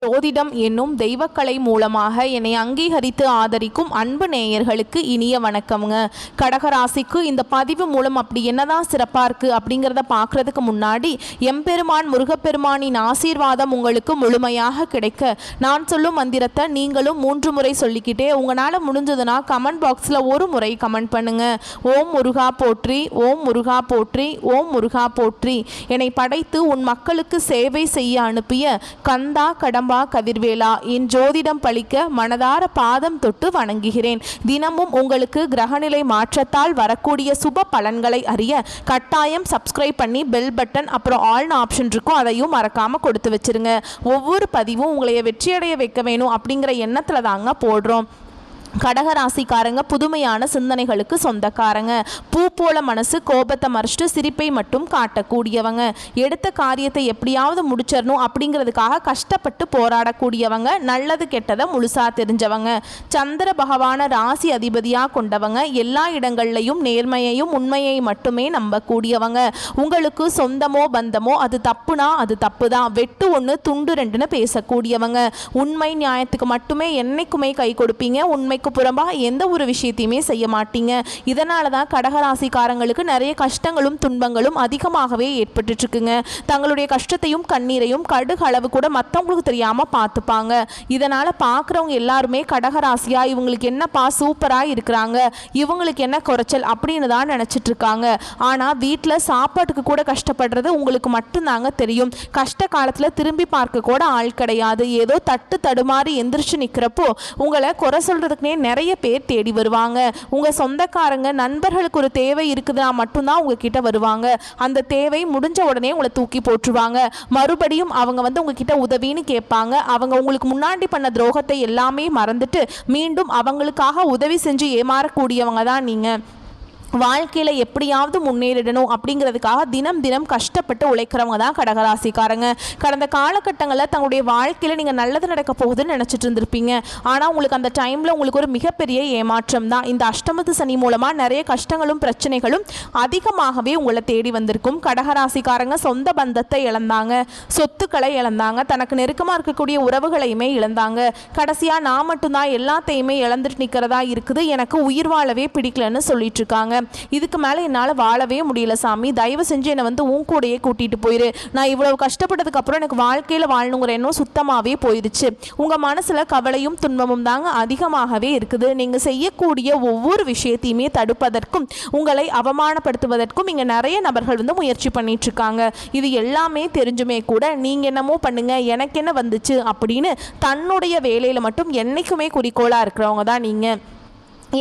ஜோதிடம் என்னும் தெய்வக்கலை மூலமாக என்னை அங்கீகரித்து ஆதரிக்கும் அன்பு நேயர்களுக்கு இனிய வணக்கம்ங்க. கடகராசிக்கு இந்த பதிவு மூலம் அப்படி என்னதான் சிறப்பாக இருக்குது அப்படிங்கிறத பார்க்குறதுக்கு முன்னாடி எம்பெருமான் முருகப்பெருமானின் ஆசீர்வாதம் உங்களுக்கு முழுமையாக கிடைக்க நான் சொல்லும் மந்திரத்தை நீங்களும் 3 முறை சொல்லிக்கிட்டே உங்களால் முடிஞ்சதுன்னா கமெண்ட் பாக்ஸில் ஒரு முறை கமெண்ட் பண்ணுங்க. ஓம் முருகா போற்றி, ஓம் முருகா போற்றி, ஓம் முருகா போற்றி. என்னை படைத்து உன் மக்களுக்கு சேவை செய்ய அனுப்பிய கந்தா கடம்பா கதிர்வேலா, என் ஜோதிடம் பழிக்க மனதார பாதம் தொட்டு வணங்குகிறேன். தினமும் உங்களுக்கு கிரகநிலை மாற்றத்தால் வரக்கூடிய சுப பலன்களை அறிய கட்டாயம் சப்ஸ்கிரைப் பண்ணி பெல் பட்டன் அப்புறம் ஆல்னு ஆப்ஷன் இருக்கும், அதையும் மறக்காம கொடுத்து வச்சிருங்க. ஒவ்வொரு பதிவும் உங்களை வெற்றியடைய வைக்க வேணும் அப்படிங்கிற எண்ணத்துல தாங்க போடுறோம். கடகராசிக்காரங்க புதுமையான சிந்தனைகளுக்கு சொந்தக்காரங்க. பூ போல மனசு, கோபத்தை மறைச்சிட்டு சிரிப்பை மட்டும் காட்டக்கூடியவங்க. எடுத்த காரியத்தை எப்படியாவது முடிச்சிடணும் அப்படிங்கிறதுக்காக கஷ்டப்பட்டு போராடக்கூடியவங்க. நல்லது கெட்டதை முழுசா தெரிஞ்சவங்க. சந்திர பகவான ராசி அதிபதியாக கொண்டவங்க. எல்லா இடங்கள்லையும் நேர்மையையும் உண்மையை மட்டுமே நம்பக்கூடியவங்க. உங்களுக்கு சொந்தமோ பந்தமோ அது தப்புனா அது தப்பு தான், வெட்டு 1 துண்டு 2ன்னு பேசக்கூடியவங்க. உண்மை நியாயத்துக்கு மட்டுமே என்னைக்குமே கை கொடுப்பீங்க. உண்மைக்கு புறம்பா எந்த ஒரு விஷயத்தையுமே செய்ய மாட்டீங்க. இதனால தான் கடகராசிக்காரங்களுக்கு நிறைய கஷ்டங்களும் துன்பங்களும் அதிகமாகவே ஏற்பட்டு இருக்குங்க. தங்களுடைய கஷ்டத்தையும் கண்ணீரையும் கடுகு அளவு கூட மற்றவங்களுக்கு தெரியாம பார்த்துப்பாங்க. இதனால பார்க்குறவங்க எல்லாருமே கடகராசியா இவங்களுக்கு என்னப்பா சூப்பரா இருக்கிறாங்க, இவங்களுக்கு என்ன குறைச்சல் அப்படின்னு தான் நினைச்சிட்டு இருக்காங்க. ஆனா வீட்டில் சாப்பாட்டுக்கு கூட கஷ்டப்படுறது உங்களுக்கு மட்டும்தாங்க தெரியும். கஷ்ட காலத்துல திரும்பி பார்க்க கூட ஆள் கிடையாது. ஏதோ தட்டு தடுமாறி எந்திரிச்சு நிற்கிறப்போ உங்களை குறை சொல்றதுக்குனே நிறைய பேர் தேடி வருவாங்க. உங்க சொந்தக்காரங்க நண்பர்களுக்கு ஒரு தேவை இருக்குதுன்னா மட்டும்தான் உங்ககிட்ட வருவாங்க. அந்த தேவை முடிஞ்ச உடனே உங்களை தூக்கி போட்டுருவாங்க. மறுபடியும் அவங்க உங்ககிட்ட உதவின்னு கேட்பாங்க. அவங்க உங்களுக்கு முன்னாடி பண்ண துரோகத்தை எல்லாமே மறந்துட்டு மீண்டும் அவங்களுக்காக உதவி செஞ்சு ஏமாறக்கூடியவங்க தான் நீங்க. வாழ்க்கையில் எப்படியாவது முன்னேறிடணும் அப்படிங்கிறதுக்காக தினம் தினம் கஷ்டப்பட்டு உழைக்கிறவங்க தான் கடகராசிக்காரங்க. கடந்த காலகட்டங்களில் தங்களுடைய வாழ்க்கையில் நீங்கள் நல்லது நடக்க போகுதுன்னு நினச்சிட்டு இருந்திருப்பீங்க. ஆனால் உங்களுக்கு அந்த டைமில் உங்களுக்கு ஒரு மிகப்பெரிய ஏமாற்றம் தான். இந்த அஷ்டமத்து சனி மூலமாக நிறைய கஷ்டங்களும் பிரச்சனைகளும் அதிகமாகவே உங்களை தேடி வந்திருக்கும். கடகராசிக்காரங்க சொந்த பந்தத்தை இழந்தாங்க, சொத்துக்களை இழந்தாங்க, தனக்கு நெருக்கமாக இருக்கக்கூடிய உறவுகளையுமே இழந்தாங்க. கடைசியாக நான் மட்டும்தான் எல்லாத்தையுமே இழந்துட்டு நிற்கிறதா இருக்குது, எனக்கு உயிர் வாழவே பிடிக்கலன்னு சொல்லிட்டு இருக்காங்க. இதுக்கு மேலே என்னால் வாழவே முடியல சாமி, தயவு செஞ்சு என்னை உன் கூடையே கூட்டிகிட்டு போயிரு. நான் இவ்வளவு கஷ்டப்பட்டதுக்கு அப்புறம் எனக்கு வாழ்க்கையில் வாழணுங்கிற எண்ணம் சுத்தமாகவே போயிடுச்சு. உங்கள் மனசில் கவலையும் துன்பமும் தாங்க அதிகமாகவே இருக்குது. நீங்கள் செய்யக்கூடிய ஒவ்வொரு விஷயத்தையுமே தடுப்பதற்கும் உங்களை அவமானப்படுத்துவதற்கும் இங்கே நிறைய நபர்கள் முயற்சி பண்ணிட்டு இருக்காங்க. இது எல்லாமே தெரிஞ்சுமே கூட நீங்கள் என்னமோ பண்ணுங்க எனக்கு என்ன வந்துச்சு அப்படின்னு தன்னுடைய வேலையில் மட்டும் என்னைக்குமே குறிக்கோளாக இருக்கிறவங்க தான் நீங்கள்.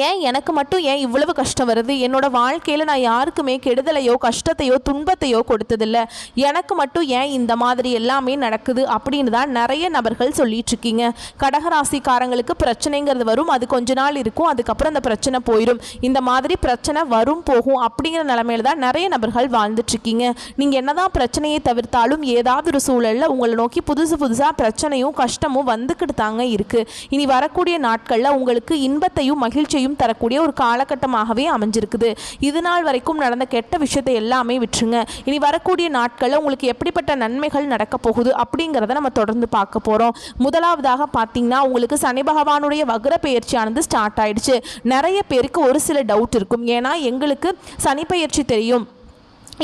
ஏன் எனக்கு மட்டும் ஏன் இவ்வளவு கஷ்டம் வருது, என்னோட வாழ்க்கையில் நான் யாருக்குமே கெடுதலையோ கஷ்டத்தையோ துன்பத்தையோ கொடுத்ததில்லை, எனக்கு மட்டும் ஏன் இந்த மாதிரி எல்லாமே நடக்குது அப்படின்னு தான் நிறைய நபர்கள் சொல்லிட்டு இருக்கீங்க. கடகராசிக்காரங்களுக்கு பிரச்சனைங்கிறது வரும், அது கொஞ்ச நாள் இருக்கும், அதுக்கப்புறம் அந்த பிரச்சனை போயிடும். இந்த மாதிரி பிரச்சனை வரும் போகும் அப்படிங்கிற நிலைமையில தான் நிறைய நபர்கள் வாழ்ந்துட்டு இருக்கீங்க. நீங்கள் என்னதான் பிரச்சனையை தவிர்த்தாலும் ஏதாவது ஒரு சூழலில் உங்களை நோக்கி புதுசாக பிரச்சனையும் கஷ்டமும் வந்துக்கிட்டு தாங்க இருக்கு. இனி வரக்கூடிய நாட்களில் உங்களுக்கு இன்பத்தையும் மகிழ்ச்சி தரக்கூடிய ஒரு காலகட்டமாகவே அமைஞ்சிருக்குது. இது நாள் வரைக்கும் நடந்த கெட்ட விஷயத்தை எல்லாமே விட்டுருங்க. இனி வரக்கூடிய நாட்களில் உங்களுக்கு எப்படிப்பட்ட நன்மைகள் நடக்க போகுது அப்படிங்கிறத நம்ம தொடர்ந்து பார்க்க போறோம். முதலாவதாக பார்த்தீங்கன்னா உங்களுக்கு சனி பகவானுடைய வக்ர பெயர்ச்சியானது ஸ்டார்ட் ஆயிடுச்சு. நிறைய பேருக்கு ஒரு சில டவுட் இருக்கும். ஏன்னா எங்களுக்கு சனி பெயர்ச்சி தெரியும்,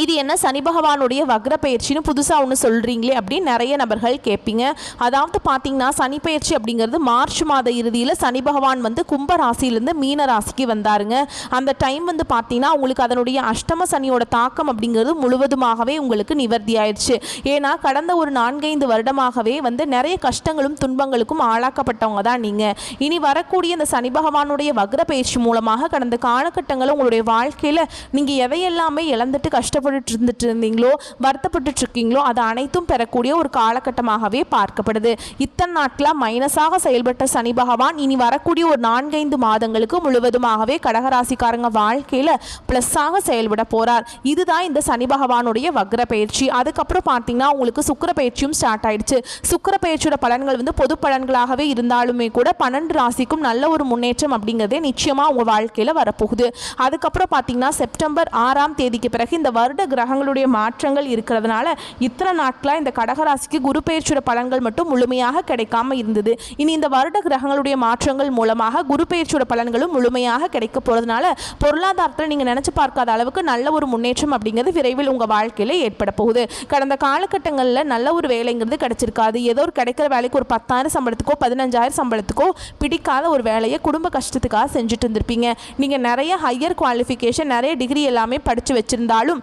இது என்ன சனி பகவானுடைய வக்ர பயிற்சின்னு புதுசாக ஒன்று சொல்கிறீங்களே அப்படின்னு நிறைய நபர்கள் கேட்பீங்க. அதாவது பார்த்தீங்கன்னா சனி பயிற்சி அப்படிங்கிறது மார்ச் மாத இறுதியில் சனி பகவான் கும்ப ராசியிலேருந்து மீன ராசிக்கு வந்தாருங்க. அந்த டைம் பார்த்தீங்கன்னா உங்களுக்கு அதனுடைய அஷ்டம சனியோட தாக்கம் அப்படிங்கிறது முழுவதுமாகவே உங்களுக்கு நிவர்த்தி ஆயிடுச்சு. ஏன்னா கடந்த ஒரு 4-5 வருடமாகவே நிறைய கஷ்டங்களும் துன்பங்களுக்கும் ஆளாக்கப்பட்டவங்க தான் நீங்கள். இனி வரக்கூடிய இந்த சனி பகவானுடைய வக்ர பயிற்சி மூலமாக கடந்த காலகட்டங்களில் உங்களுடைய வாழ்க்கையில் நீங்கள் எதையெல்லாமே இழந்துட்டு கஷ்டப்பட்டு இருந்தீங்களோ வருத்தப்பட்டு இருக்கீங்களோ அது அனைத்தும் பெறக்கூடிய ஒரு காலகட்டமாகவே பார்க்கப்படுது. இத்தனை நாட்களாக மைனஸாக செயல்பட்ட சனி பகவான் இனி வரக்கூடிய ஒரு 4-5 மாதங்களுக்கு முழுவதுமாகவே கடகராசிக்காரங்க வாழ்க்கையில் பிளஸ்ஸாக செயல்பட போறார். இதுதான் இந்த சனி பகவானுடைய வக்ர பயிற்சி. அதுக்கப்புறம் பார்த்தீங்கன்னா உங்களுக்கு சுக்கிர பயிற்சியும் ஸ்டார்ட் ஆயிடுச்சு. சுக்கிர பயிற்சியோட பலன்கள் பொது பலன்களாகவே இருந்தாலுமே கூட 12 ராசிக்கும் நல்ல ஒரு முன்னேற்றம் அப்படிங்கிறதே நிச்சயமா உங்க வாழ்க்கையில் வரப்போகுது. அதுக்கப்புறம் பார்த்தீங்கன்னா செப்டம்பர் 6ஆம் தேதிக்கு பிறகு இந்த வருட கிரகங்களுடைய மாற்றங்கள் இருக்கிறதுனால இத்தனை நாட்களாக இந்த கடகராசிக்கு குரு பெயர்ச்சியோட பலன்கள் மட்டும் முழுமையாக கிடைக்காம இருந்தது. இனி இந்த வருட கிரகங்களுடைய மாற்றங்கள் மூலமாக குரு பெயர்ச்சியோட பலன்களும் முழுமையாக கிடைக்க போகிறதுனால பொருளாதாரத்தில் நீங்கள் நினச்சி பார்க்காத அளவுக்கு நல்ல ஒரு முன்னேற்றம் அப்படிங்கிறது விரைவில் உங்கள் வாழ்க்கையில் ஏற்பட போகுது. கடந்த காலகட்டங்களில் நல்ல ஒரு வேலைங்கிறது கிடைச்சிருக்காது. ஏதோ ஒரு கிடைக்கிற வேலைக்கு ஒரு 10,000 சம்பளத்துக்கோ 15,000 சம்பளத்துக்கோ பிடிக்காத ஒரு வேலையை குடும்ப கஷ்டத்துக்காக செஞ்சுட்டு இருந்திருப்பீங்க. நீங்கள் நிறைய ஹையர் குவாலிஃபிகேஷன் நிறைய டிகிரி எல்லாமே படித்து வச்சுருந்தாலும்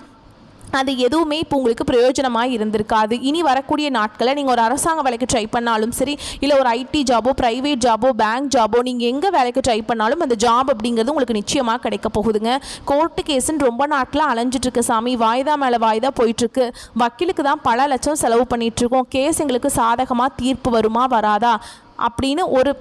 அது எதுவுமே இப்போ உங்களுக்கு பிரயோஜனமாக இருந்திருக்காது. இனி வரக்கூடிய நாட்களில் நீங்கள் ஒரு அரசாங்க வேலைக்கு ட்ரை பண்ணாலும் சரி, இல்லை ஒரு ஐடி ஜாபோ, ப்ரைவேட் ஜாபோ, பேங்க் ஜாபோ, நீங்கள் எங்கே வேலைக்கு ட்ரை பண்ணாலும் அந்த ஜாப் அப்படிங்கிறது உங்களுக்கு நிச்சயமாக கிடைக்க போகுதுங்க. கோர்ட்டு கேஸுன்னு ரொம்ப நாட்களாக அலைஞ்சிட்ருக்கு சாமி, வாய்தா மேலே வாய்தா போயிட்டுருக்கு, வக்கீலுக்கு தான் பல லட்சம் செலவு பண்ணிகிட்ருக்கோம், கேஸ் எங்களுக்கு சாதகமாக தீர்ப்பு வருமா வராதா அப்படின்னு ஒரு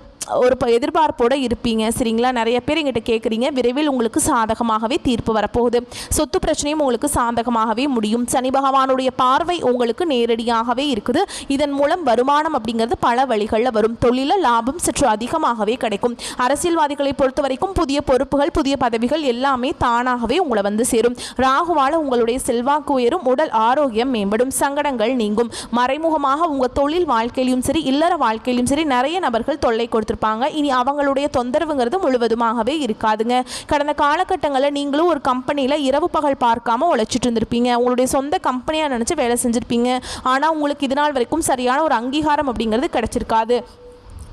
எதிர்பார்ப்போடு இருப்பீங்க. சரிங்களா? நிறைய பேர் எங்கிட்ட கேட்குறீங்க. விரைவில் உங்களுக்கு சாதகமாகவே தீர்ப்பு வரப்போகுது. சொத்து பிரச்சனையும் உங்களுக்கு சாதகமாகவே முடியும். சனி பகவானுடைய பார்வை உங்களுக்கு நேரடியாகவே இருக்குது. இதன் மூலம் வருமானம் அப்படிங்கிறது பல வழிகளில் வரும். தொழில லாபம் சற்று அதிகமாகவே கிடைக்கும். அரசியல்வாதிகளை பொறுத்த வரைக்கும் புதிய பொறுப்புகள், புதிய பதவிகள் எல்லாமே தானாகவே உங்களை வந்து சேரும். ராகுவால உங்களுடைய செல்வாக்கு உயரும், உடல் ஆரோக்கியம் மேம்படும், சங்கடங்கள் நீங்கும். மறைமுகமாக உங்கள் தொழில் வாழ்க்கையிலும் சரி, இல்லற வாழ்க்கையிலும் சரி நிறைய நபர்கள் தொல்லை கொடுத்து இனி அவங்களுடைய தொந்தரவுங்கிறது முழுவதுமாகவே இருக்காதுங்க. கடந்த காலகட்டங்களில் நீங்களும் ஒரு கம்பெனியில் இரவு பகல் பார்க்காம உழைச்சிட்டு இருந்திருப்பீங்க. உங்களுடைய சொந்த கம்பெனியாக நினச்சி வேலை செஞ்சுருப்பீங்க. ஆனால் உங்களுக்கு இது நாள் வரைக்கும் சரியான ஒரு அங்கீகாரம் அப்படிங்கிறது கிடைச்சிருக்காது.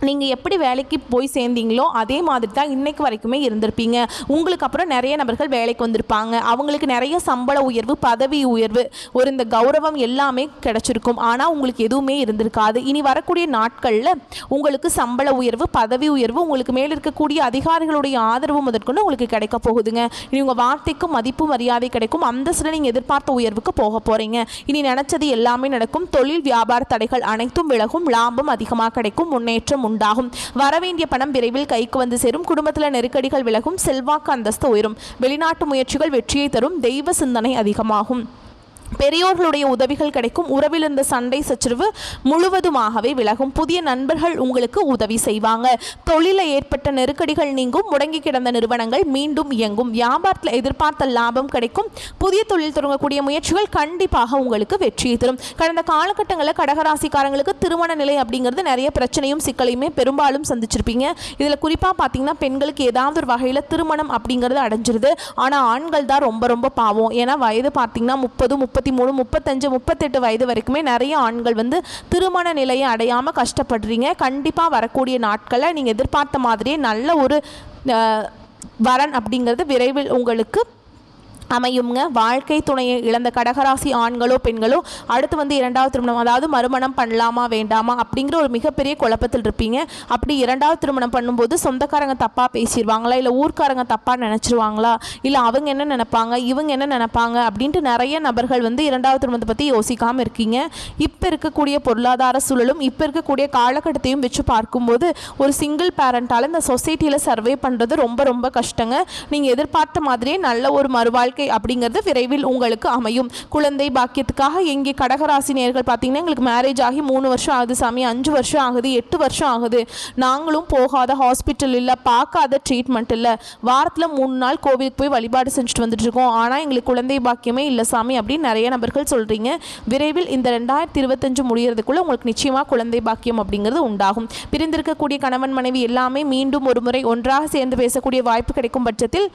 நீங்கள் எப்படி வேலைக்கு போய் சேர்ந்தீங்களோ அதே மாதிரி தான் இன்றைக்கு வரைக்குமே இருந்திருப்பீங்க. உங்களுக்கு அப்புறம் நிறைய நபர்கள் வேலைக்கு வந்திருப்பாங்க. அவங்களுக்கு நிறைய சம்பள உயர்வு, பதவி உயர்வு, ஒரு இந்த கௌரவம் எல்லாமே கிடைச்சிருக்கும். ஆனால் உங்களுக்கு எதுவுமே இருந்திருக்காது. இனி வரக்கூடிய நாட்களில் உங்களுக்கு சம்பள உயர்வு, பதவி உயர்வு, உங்களுக்கு மேலே இருக்கக்கூடிய அதிகாரிகளுடைய ஆதரவு முதற்கொண்டு உங்களுக்கு கிடைக்க போகுதுங்க. இனி உங்கள் வார்த்தைக்கு மதிப்பு மரியாதை கிடைக்கும். அந்தஸ்தில் நீங்கள் எதிர்பார்த்த உயர்வுக்கு போக போகிறீங்க. இனி நினச்சது எல்லாமே நடக்கும். தொழில் வியாபார தடைகள் அனைத்தும் விலகும். லாபம் அதிகமாக கிடைக்கும். முன்னேற்றம் உண்டாகும். வரவேண்டிய பணம் விரைவில் கைக்கு வந்து சேரும். குடும்பத்தில் நெருக்கடிகள் விலகும். செல்வாக்கு அந்தஸ்து உயரும். வெளிநாட்டு முயற்சிகள் வெற்றியை தரும். தெய்வ சிந்தனை அதிகமாகும். பெரியோர்களுடைய உதவிகள் கிடைக்கும். உறவில் இருந்த சண்டை சச்சரவு முழுவதுமாகவே விலகும். புதிய நண்பர்கள் உங்களுக்கு உதவி செய்வாங்க. தொழிலில் ஏற்பட்ட நெருக்கடிகள் நீங்கும். முடங்கி கிடந்த நிறுவனங்கள் மீண்டும் இயங்கும். வியாபாரத்தில் எதிர்பார்த்த லாபம் கிடைக்கும். புதிய தொழில் தொடங்கக்கூடிய முயற்சிகள் கண்டிப்பாக உங்களுக்கு வெற்றியை தரும். கடந்த காலகட்டங்களில் கடகராசிக்காரங்களுக்கு திருமண நிலை அப்படிங்கிறது நிறைய பிரச்சனையும் சிக்கலையுமே பெரும்பாலும் சந்திச்சிருப்பீங்க. இதில் குறிப்பாக பார்த்தீங்கன்னா பெண்களுக்கு ஏதாவது ஒரு வகையில் திருமணம் அப்படிங்கிறது அடைஞ்சிருது. ஆனால் ஆண்கள் தான் ரொம்ப ரொம்ப பாவம். ஏன்னா வயது பார்த்தீங்கன்னா 30, 33, 35, 38 வயது வரைக்குமே நிறைய ஆண்கள் வந்து திருமண நிலையை அடையாமல் கஷ்டப்படுறீங்க. கண்டிப்பாக வரக்கூடிய நாட்களில் நீங்கள் எதிர்பார்த்த மாதிரியே நல்ல ஒரு வரன் அப்படிங்கிறது விரைவில் உங்களுக்கு அமையுங்க. வாழ்க்கை துணையை இழந்த கடகராசி ஆண்களோ பெண்களோ அடுத்து வந்து இரண்டாவது திருமணம், அதாவது மறுமணம் பண்ணலாமா வேண்டாமா அப்படிங்கிற ஒரு மிகப்பெரிய குழப்பத்தில் இருப்பீங்க. அப்படி இரண்டாவது திருமணம் பண்ணும்போது சொந்தக்காரங்க தப்பாக பேசிடுவாங்களா, இல்லை ஊர்க்காரங்க தப்பாக நினச்சிருவாங்களா, இல்லை அவங்க என்ன நினைப்பாங்க, இவங்க என்ன நினைப்பாங்க அப்படின்ட்டு நிறைய நபர்கள் வந்து இரண்டாவது திருமணத்தை பற்றி யோசிக்காமல் இருக்கீங்க. இப்போ இருக்கக்கூடிய பொருளாதார சூழலும் இப்போ இருக்கக்கூடிய காலகட்டத்தையும் வச்சு பார்க்கும்போது ஒரு சிங்கிள் பேரண்டால் இந்த சொசைட்டியில் சர்வே பண்ணுறது ரொம்ப ரொம்ப கஷ்டங்க. நீங்கள் எதிர்பார்த்த மாதிரியே நல்ல ஒரு மறுவாழ்க்கை அப்படிங்கிறது விரைவில் உங்களுக்கு அமையும். குழந்தை பாக்கியத்துக்காக எங்கே கடகராசி நேயர்கள் பார்த்தீங்கன்னா எங்களுக்கு மேரேஜ் ஆகி 3 வருஷம் ஆகுது சாமி, 5 வருஷம் ஆகுது, 8 வருஷம் ஆகுது, நாங்களும் போகாத ஹாஸ்பிட்டல் இல்லை, பார்க்காத ட்ரீட்மெண்ட் இல்லை, வாரத்தில் 3 நாள் கோவிலுக்கு போய் வழிபாடு செஞ்சுட்டு வந்துட்டு இருக்கோம், ஆனால் எங்களுக்கு குழந்தை பாக்கியமே இல்லை சாமி அப்படின்னு நிறைய நபர்கள் சொல்கிறீங்க. விரைவில் இந்த 2025 முடிகிறதுக்குள்ளே உங்களுக்கு நிச்சயமாக குழந்தை பாக்கியம் அப்படிங்கிறது உண்டாகும். பிரிந்திருக்கக்கூடிய கணவன் மனைவி எல்லாமே மீண்டும் ஒரு முறை ஒன்றாக சேர்ந்து பேசக்கூடிய வாய்ப்பு கிடைக்கும் பட்சத்தில்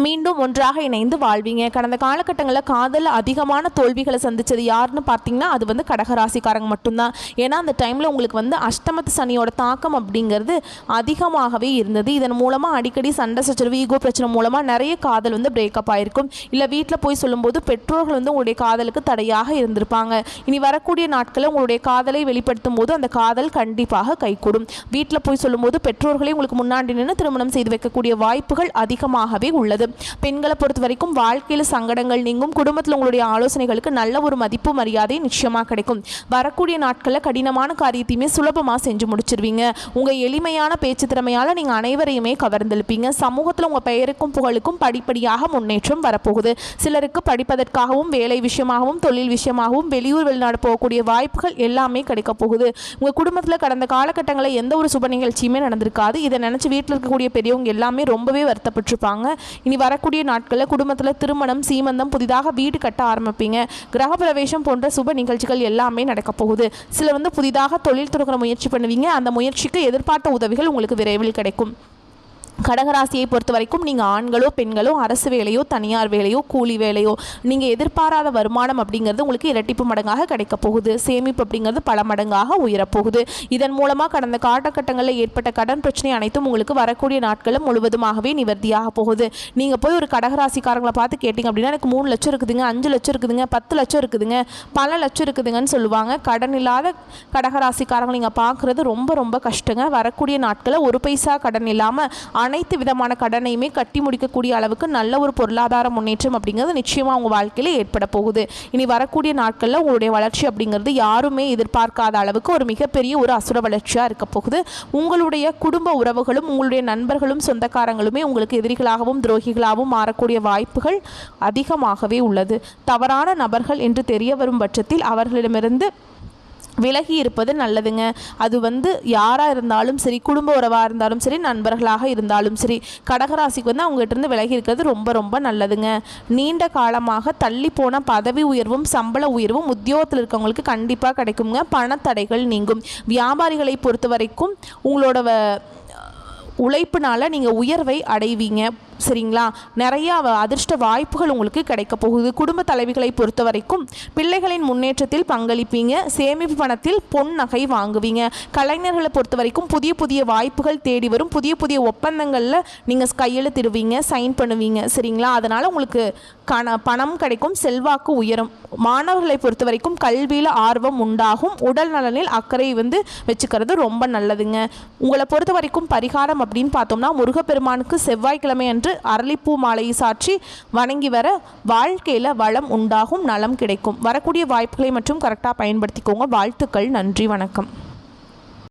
மீண்டும் ஒன்றாக இணைந்து வாழ்வீங்க. கடந்த காலகட்டங்களில் காதலில் அதிகமான தோல்விகளை சந்தித்தது யாருன்னு பார்த்தீங்கன்னா அது வந்து கடகராசிக்காரங்க மட்டும்தான். ஏன்னா அந்த டைமில் உங்களுக்கு வந்து அஷ்டமத்து சனியோட தாக்கம் அப்படிங்கிறது அதிகமாகவே இருந்தது. இதன் மூலமாக அடிக்கடி சண்டை சச்சரவு, ஈகோ பிரச்சனை மூலமாக நிறைய காதல் வந்து பிரேக்கப் ஆகிருக்கும். இல்லை வீட்டில் போய் சொல்லும்போது பெற்றோர்கள் வந்து உங்களுடைய காதலுக்கு தடையாக இருந்திருப்பாங்க. இனி வரக்கூடிய நாட்களில் உங்களுடைய காதலை வெளிப்படுத்தும் போது அந்த காதல் கண்டிப்பாக கைகூடும். வீட்டில் போய் சொல்லும்போது பெற்றோர்களே உங்களுக்கு முன்னாடி நின்று திருமணம் செய்து வைக்கக்கூடிய வாய்ப்புகள் அதிகமாகவே உள்ளது. பெண்களை பொறுத்த வரைக்கும் வாழ்க்கையில் சங்கடங்கள் நீங்கும். குடும்பத்தில் உங்களுடைய ஆலோசனைகளுக்கு நல்ல ஒரு மதிப்பு மரியாதை நிச்சயமாக கிடைக்கும். வரக்கூடிய நாட்களில் கடினமான காரியத்தையுமே சுலபமாக செஞ்சு முடிச்சிருவீங்க. உங்கள் எளிமையான பேச்சு திறமையால் நீங்கள் அனைவரையுமே கவர்ந்தெழுப்பீங்க. சமூகத்தில் உங்கள் பெயருக்கும் புகழுக்கும் படிப்படியாக முன்னேற்றம் வரப்போகுது. சிலருக்கு படிப்பதற்காகவும் வேலை விஷயமாகவும் தொழில் விஷயமாகவும் வெளியூர் வெளிநாடு போகக்கூடிய வாய்ப்புகள் எல்லாமே கிடைக்க போகுது. உங்கள் குடும்பத்தில் கடந்த காலகட்டங்களில் எந்த ஒரு சுப நிகழ்ச்சியுமே நடந்திருக்காது. இதை நினச்சி வீட்டில் இருக்கக்கூடிய பெரியவங்க எல்லாமே ரொம்பவே வருத்தப்பட்டிருப்பாங்க. இனி வரக்கூடிய நாட்களில் குடும்பத்தில் திருமணம், சீமந்தம், புதிதாக வீடு கட்ட ஆரம்பிப்பீங்க. கிரகப்பிரவேசம் போன்ற சுப நிகழ்ச்சிகள் எல்லாமே நடக்க போகுது. சிலர் புதிதாக தொழில் தொடங்குற முயற்சி பண்ணுவீங்க. அந்த முயற்சிக்கு எதிர்பார்த்த உதவிகள் உங்களுக்கு விரைவில் கிடைக்கும். கடகராசியை பொறுத்த வரைக்கும் நீங்கள் ஆண்களோ பெண்களோ அரசு வேலையோ தனியார் வேலையோ கூலி வேலையோ நீங்கள் எதிர்பாராத வருமானம் அப்படிங்கிறது உங்களுக்கு இரட்டிப்பு மடங்காக கிடைக்க போகுது. சேமிப்பு அப்படிங்கிறது பல மடங்காக உயரப்போகுது. இதன் மூலமாக கடந்த காலகட்டங்களில் ஏற்பட்ட கடன் பிரச்சனை அனைத்தும் உங்களுக்கு வரக்கூடிய நாட்களும் முழுவதுமாகவே நிவர்த்தியாக போகுது. நீங்கள் போய் ஒரு கடகராசிக்காரங்களை பார்த்து கேட்டிங்க அப்படின்னா எனக்கு 3 லட்சம் இருக்குதுங்க, 5 லட்சம் இருக்குதுங்க, 10 லட்சம் இருக்குதுங்க, பல லட்சம் இருக்குதுங்கன்னு சொல்லுவாங்க. கடன் இல்லாத கடகராசிக்காரங்களை நீங்கள் பார்க்குறது ரொம்ப ரொம்ப கஷ்டங்க. வரக்கூடிய நாட்களில் ஒரு பைசா கடன் இல்லாமல் அனைத்து விதமான கடனையுமே கட்டி முடிக்கக்கூடிய அளவுக்கு நல்ல ஒரு பொருளாதார முன்னேற்றம் அப்படிங்கிறது நிச்சயமாக உங்கள் வாழ்க்கையில் ஏற்பட போகுது. இனி வரக்கூடிய நாட்களில் உங்களுடைய வளர்ச்சி அப்படிங்கிறது யாருமே எதிர்பார்க்காத அளவுக்கு ஒரு மிகப்பெரிய ஒரு அசுர வளர்ச்சியாக இருக்க போகுது. உங்களுடைய குடும்ப உறவுகளும் உங்களுடைய நண்பர்களும் சொந்தக்காரங்களுமே உங்களுக்கு எதிரிகளாகவும் துரோகிகளாகவும் மாறக்கூடிய வாய்ப்புகள் அதிகமாகவே உள்ளது. தவறான நபர்கள் என்று தெரிய வரும் பட்சத்தில் அவர்களிடமிருந்து விலகி இருப்பது நல்லதுங்க. அது யாராக இருந்தாலும் சரி, குடும்ப உறவாக இருந்தாலும் சரி, நண்பர்களாக இருந்தாலும் சரி, கடகராசிக்கு அவங்ககிட்ட இருந்து விலகி இருக்கிறது ரொம்ப ரொம்ப நல்லதுங்க. நீண்ட காலமாக தள்ளி போன பதவி உயர்வும் சம்பள உயர்வும் உத்தியோகத்தில் இருக்கவங்களுக்கு கண்டிப்பாக கிடைக்குங்க. பணத்தடைகள் நீங்கும். வியாபாரிகளை பொறுத்த வரைக்கும் உங்களோட உழைப்புனால நீங்கள் உயர்வை அடைவீங்க. சரிங்களா? நிறையா அதிர்ஷ்ட வாய்ப்புகள் உங்களுக்கு கிடைக்க போகுது. குடும்ப தலைவிகளை பொறுத்த வரைக்கும் பிள்ளைகளின் முன்னேற்றத்தில் பங்களிப்பீங்க. சேமிப்பு பணத்தில் பொன் நகை வாங்குவீங்க. கலைஞர்களை பொறுத்த வரைக்கும் புதிய புதிய வாய்ப்புகள் தேடி வரும். புதிய புதிய ஒப்பந்தங்களில் நீங்கள் கையெழுத்திடுவீங்க, சைன் பண்ணுவீங்க. சரிங்களா? அதனால் உங்களுக்கு பணம் கிடைக்கும், செல்வாக்கு உயரும். மாணவர்களை பொறுத்த வரைக்கும் கல்வியில் ஆர்வம் உண்டாகும். உடல் நலனில் அக்கறை வச்சுக்கிறது ரொம்ப நல்லதுங்க. உங்களை பொறுத்த வரைக்கும் பரிகாரம் அப்படின்னு பார்த்தோம்னா முருகப்பெருமானுக்கு செவ்வாய்க்கிழமை அன்று அரளிப்பூ மாலையை சாற்றி வணங்கி வர வாழ்க்கையில் வளம் உண்டாகும், நலம் கிடைக்கும். வரக்கூடிய வாய்ப்புகளை மற்றும் கரெக்டாக பயன்படுத்திக்கோங்க. வாழ்த்துக்கள். நன்றி. வணக்கம்.